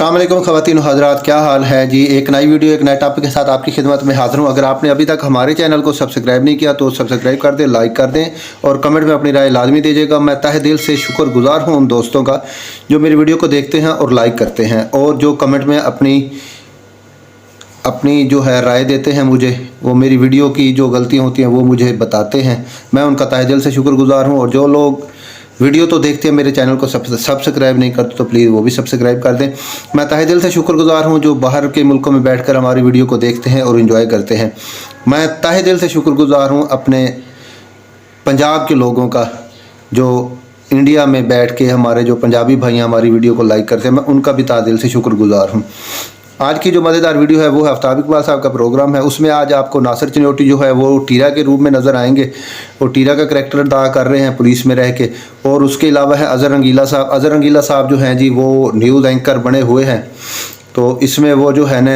अस्सलाम वालेकुम ख़वातीन व हज़रात, क्या हाल है जी। एक नई वीडियो एक नए टॉपिक के साथ आपकी खिदमत में हाज़िर हूँ। अगर आपने अभी तक हमारे चैनल को सब्सक्राइब नहीं किया तो सब्सक्राइब कर दें, लाइक कर दें और कमेंट में अपनी राय लाजमी दीजिएगा। मैं तहे दिल से शुक्रगुजार हूँ उन दोस्तों का जो मेरी वीडियो को देखते हैं और लाइक करते हैं और जो कमेंट में अपनी जो है राय देते हैं मुझे, वो मेरी वीडियो की जो गलतियाँ होती हैं वो मुझे बताते हैं। मैं उनका तहे दिल से शुक्रगुजार हूँ। और जो लोग वीडियो तो देखते हैं मेरे चैनल को सब्सक्राइब नहीं करते तो प्लीज़ वो भी सब्सक्राइब कर दें। मैं तहे दिल से शुक्रगुजार हूं जो बाहर के मुल्कों में बैठकर हमारी वीडियो को देखते हैं और एंजॉय करते हैं। मैं तहे दिल से शुक्रगुजार हूं अपने पंजाब के लोगों का जो इंडिया में बैठ के हमारे जो पंजाबी भाई हमारी वीडियो को लाइक करते हैं, मैं उनका भी तहे दिल से शुक्रगुजार हूँ। आज की जो मज़ेदार वीडियो है वो है आफ्ताब इकबाल साहब का प्रोग्राम है। उसमें आज आपको नासिर चिन्योटी जो है वो टीरा के रूप में नज़र आएंगे। वो टीरा का करैक्टर अदा कर रहे हैं पुलिस में रह के। और उसके अलावा है अज़हर रंगीला साहब। अज़हर रंगीला साहब जो हैं जी वो न्यूज़ एंकर बने हुए हैं। तो इसमें वो जो है न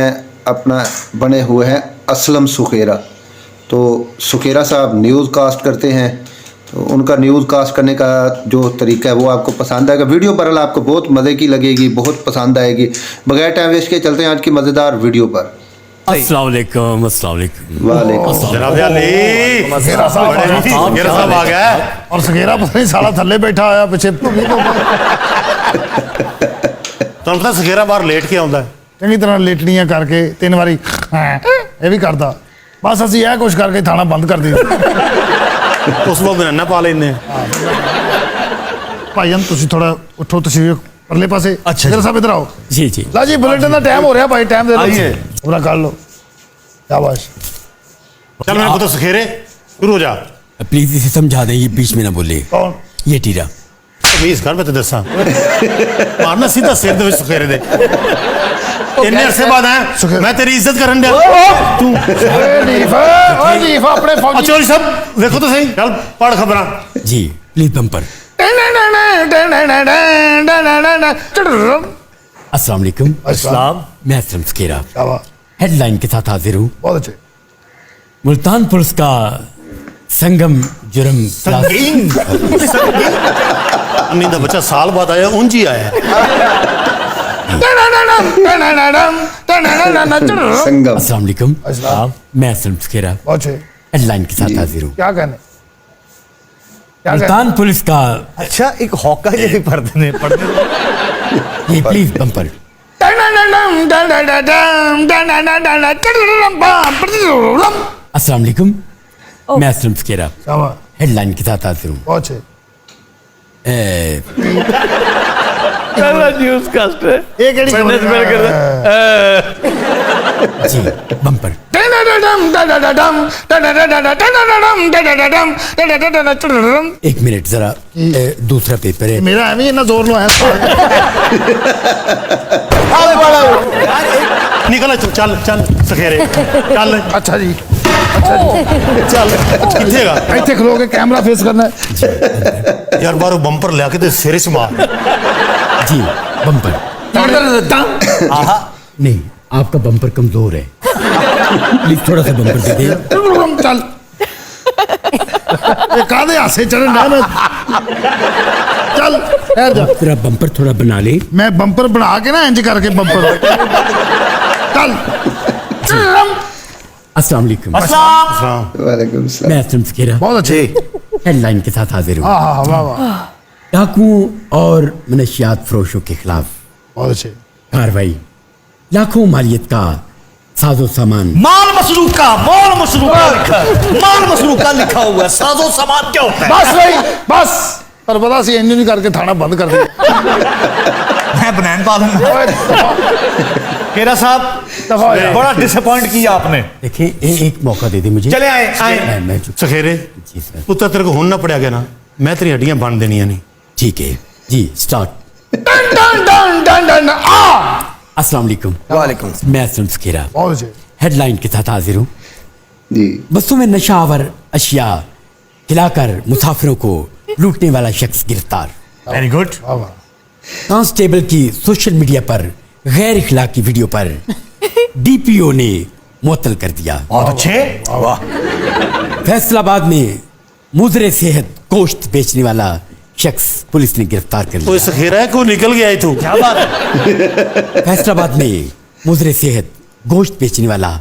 अपना बने हुए हैं असलम सुखेरा। तो सुखेरा साहब न्यूज़ कास्ट करते हैं, तो उनका न्यूज़ कास्ट करने का जो तरीका है वो आपको पसंद आएगा। वीडियो बहरहाल आपको बहुत मज़े की लगेगी, बहुत पसंद आएगी। बगैर टाइम वेस्ट के चलते हैं आज की मज़ेदार वीडियो पर। अस्सलाम वालेकुम। अस्सलाम वालेकुम। वालेकुम साहब आ गया और सगेरा पता नहीं साला थल्ले बैठा आया पीछे। ਤੁਹਾਨੂੰ ਪਤਾ ਸਗੇਰਾ ਬਾਹਰ ਲੇਟ ਕੇ ਆਉਂਦਾ ਚੰਗੀ ਤਰ੍ਹਾਂ ਲੇਟਣੀਆਂ ਕਰਕੇ 3 ਵਾਰੀ ਇਹ ਵੀ ਕਰਦਾ। ਬਸ ਅਸੀਂ ਇਹ ਕੁਛ ਕਰਕੇ ਥਾਣਾ ਬੰਦ ਕਰ ਦਈਦਾ। ਉਸ ਨੂੰ ਬਨਾਨਾ ਪਾ ਲੈਂਦੇ ਆ। ਭਾਈਆਂ ਤੁਸੀਂ ਥੋੜਾ ਉੱਠੋ, ਤਸ਼ਰੀਫ परले पासे। अच्छा जरा साहब इधर आओ। जी जी ला जी, बुलेटिन का टाइम हो रहा भाई, टाइम दे आइए पूरा कर लो। शाबाश। चल मेरे पुत्र सखेरे शुरू हो जा। प्लीज इसे समझा दें, ये बीच में ना बोले। कौन ये टीरा तमीज कर, मैं तो दसा मारना सीधा सिर दे सखेरे दे। इतने अरसे बाद आया मैं तेरी इज्जत करन दिया तू लीफा अपने फौजी। चोरी सब देखो तो सही, चल पढ़ खबरां। जी प्लीज बम्पर। अस्सलाम वालेकुम। अस्सलाम। मैं असलम सखेरा हेडलाइन के साथ हाजिर हूँ। बहुत अच्छे। मुल्तान पुलिस का संगम जुर्म नहीं तो बच्चा साल बाद आया, ऊंची आया। संगम। अस्सलाम वालेकुम। मैं असलम सखेरा बहुत अच्छे। हेडलाइन के साथ हाजिर हूँ। क्या कहने मुल्तान पुलिस का। अच्छा एक हॉका के भी पढ़ने ये प्लीज बम्पर। अस्सलाम वालेकुम। मैं असलम सखेरा हेडलाइन के साथ हाजिर हूँ। बहुत अच्छे। न्यूज़ कास्ट है जी बम्पर। एक मिनट जरा, दूसरा पेपर है मेरा है इतना जोर लो है। निकल चल चल सखेरे चल। अच्छा जी, अच्छा जी चल। किथेगा इतने खलो के कैमरा फेस करना है यार। बारो बम्पर लिया के सिर च मार। जी बम्पर। नहीं, आपका बम्पर कमजोर है, प्लीज थोड़ा सा बम्पर दे दे। चल कादे हासे चढ़े ना चल तेरा बम्पर थोड़ा बना ले। मैं बम्पर बना के ना इंज करके बम्पर चल। अस्सलाम वालेकुम। वालेकुम सलाम। मैं असलम सखेरा बहुत अच्छे। हेडलाइन के साथ हाजिर हूँ। वाह वाह। डाकुओं और मनशियात फरोशों के खिलाफ बहुत अच्छे। कार्रवाई। लाखों मालियत का साजो सामान। माल मसरूका लिखा हुआ है। साजो सामान क्या होता है? बस भाई बस। पर पता सी इंजन नहीं करके थाना बंद कर दिया। मैं बनैन पा लूंगा। केरा साहब बड़ा डिसअपॉइंट किया आपने। देखिए एक मौका दे दे मुझे। चले आए मैं सखेरे जी सर। पुत्र तेरे को हुन ना पड़ा गया ना, मैं तेरी हड्डियां बांध देनियां नहीं। ठीक है जी, स्टार्ट। अस्सलाम वालेकुम। वालेकुम। मैं असलम सखेरा बहुत अच्छे। हेडलाइन के साथ हाजिर हूँ। जी। बसों में नशावर अशिया खिलाकर मुसाफिरों को लूटने वाला शख्स गिरफ्तार। Very good. कांस्टेबल की सोशल मीडिया पर गैर इखलाकी वीडियो पर डीपीओ ने मुअत्तल कर दिया। बहुत अच्छे। वाह। फैसलाबाद में मुजरे सेहत गोश्त बेचने वाला शख्स पुलिस ने गिरफ्तार कर कोई लिया। सखेरा है, कोई निकल गया है तू। क्या बात है? फैसलाबाद में मुजरे सेहत गोश्त बेचने वाला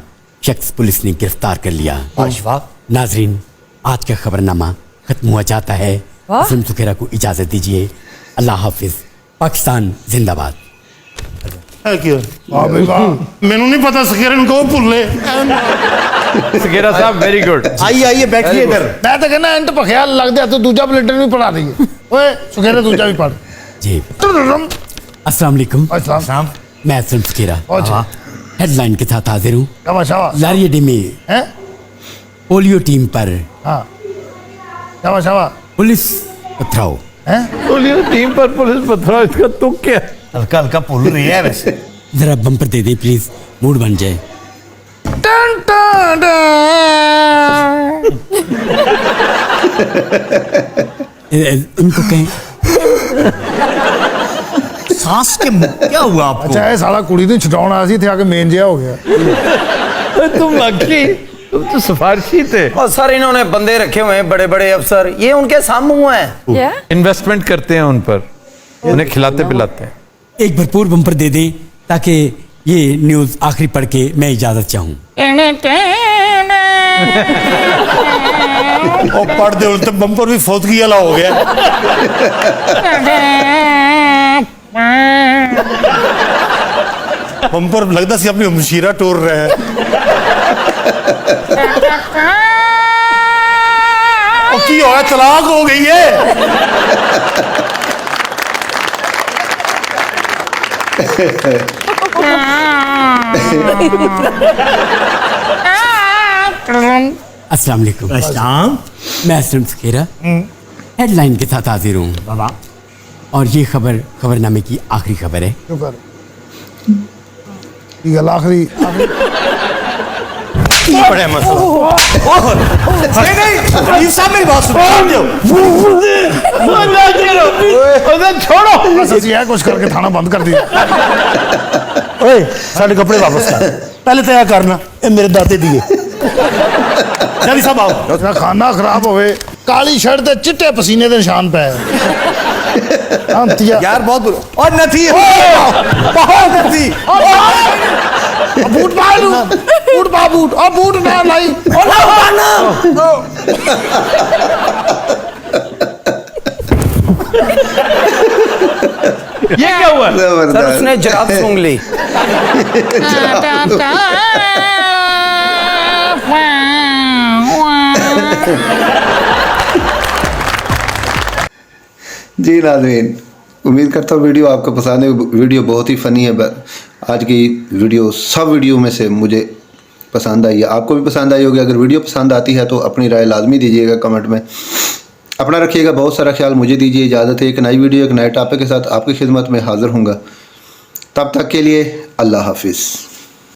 शख्स पुलिस ने गिरफ्तार कर लिया। वाह। नाजरीन, आज का खबरनामा खत्म हुआ जाता है। असलम सुखेरा को इजाजत दीजिए। अल्लाह हाफिज। पाकिस्तान जिंदाबाद। है क्यों? वाह भाई वाह, मैनू नहीं पता सखेरे को भुल्ले। सखेरा साहब वेरी गुड। आइए बैठिए इधर। मैं तो कहना एंट पखिया लगता तो दूजा बुलेटिन भी पढ़ा रही ओए सुखेरे दूजा भी पढ़। जी अस्सलाम वालेकुम। अस्सलाम। मैं असलम सुखेरा अच्छा हेडलाइन के साथ हाजिर हूँ। शाबाश शाबाश लारियडी में हैं? पोलियो टीम पर हाँ शाबाश शाबाश पुलिस पथराव। हैं? पुलियो टीम पर पुलिस पथराव, इसका तुक क्या? हल्का हल्का पुल रही है वैसे। जरा bumper they they please, mood बन जाए। टन टन इनको कहें सांस के क्या हुआ आपको? अच्छा ये साला कुड़ी ਨੂੰ ਛਡਾਉਣ ਆਇਆ ਸੀ ਤੇ ਆ ਕੇ ਮੇਨ ਜਿਹਾ ਹੋ ਗਿਆ। तुम लकी, तुम तो सिफारशी थे। और सर इन्होंने बंदे रखे हुए हैं बड़े बड़े अफसर, ये उनके सामने हुआ है। इन्वेस्टमेंट करते हैं उन पर, उन्हें खिलाते पिलाते हैं। एक भरपूर बम्पर दे दे ताकि ये न्यूज आखिरी पढ़ के मैं इजाजत चाहूँ। ਉਹ ਪੜਦੇ ਹੁਣ ਤੇ ਬੰਪਰ ਵੀ ਫੌਤਗੀ ਵਾਲਾ ਹੋ ਗਿਆ। ਬੰਪਰ ਲੱਗਦਾ ਸੀ ਆਪਣੀ ਮਸ਼ੀਰਾ ਟੋਰ ਰਿਹਾ ਹੈ। ਉਹ ਕੀ ਹੋਇਆ, ਤਲਾਕ ਹੋ ਗਈ ਹੈ। अस्सलाम वालेकुम। मैं असलम सुखेरा हेडलाइन के साथ हाजिर हूँ और ये खबरनामे की आखिरी खबर है। क्यों कर ये गल आखिरी बड़े मसला। नहीं साहब मेरी बात सुनो। छोड़ो। बस ਅਸੀਂ ਇਹ ਕੁਛ ਕਰਕੇ ਥਾਣਾ ਬੰਦ ਕਰ ਦਿਆ। ਓਏ ਸਾਡੇ ਕੱਪੜੇ ਵਾਪਸ ਕਰ, ਪਹਿਲੇ ਤਾਂ ਇਹ ਕਰਨਾ ਇਹ ਮੇਰੇ ਦਾਦੇ ਦੀ ਹੈ। ਜਲਦੀ ਸਾਹਿਬ ਆਓ। ਨਾ ਖਾਣਾ ਖਰਾਬ ਹੋਵੇ, ਕਾਲੀ ਸ਼ਰਟ ਤੇ ਚਿੱਟੇ ਪਸੀਨੇ ਦੇ ਨਿਸ਼ਾਨ ਪਏ। ਅੰਤਿਆ यार बहुत बुरा। और नथी बहुत नथी। ਬੂਟ ਪਾ ਲੂ, ਬੂਟ ਪਾ ਬੂਟ, ਉਹ ਬੂਟ ਨਾ ਲਾਈ। ਉਹ ਨਾ ਪਾਣਾ। ये क्या हुआ? सर उसने जराब सूंघ ली। जी नाज़रीन, उम्मीद करता हूँ वीडियो आपको पसंद है। वीडियो बहुत ही फ़नी है। आज की वीडियो सब वीडियो में से मुझे पसंद आई है, आपको भी पसंद आई होगी। अगर वीडियो पसंद आती है तो अपनी राय लाजमी दीजिएगा कमेंट में। अपना रखिएगा बहुत सारा ख्याल। मुझे दीजिए इजाज़त है। एक नई वीडियो एक नए टॉपिक के साथ आपकी खिदमत में हाज़िर हूँगा। तब तक के लिए अल्लाह हाफिज़।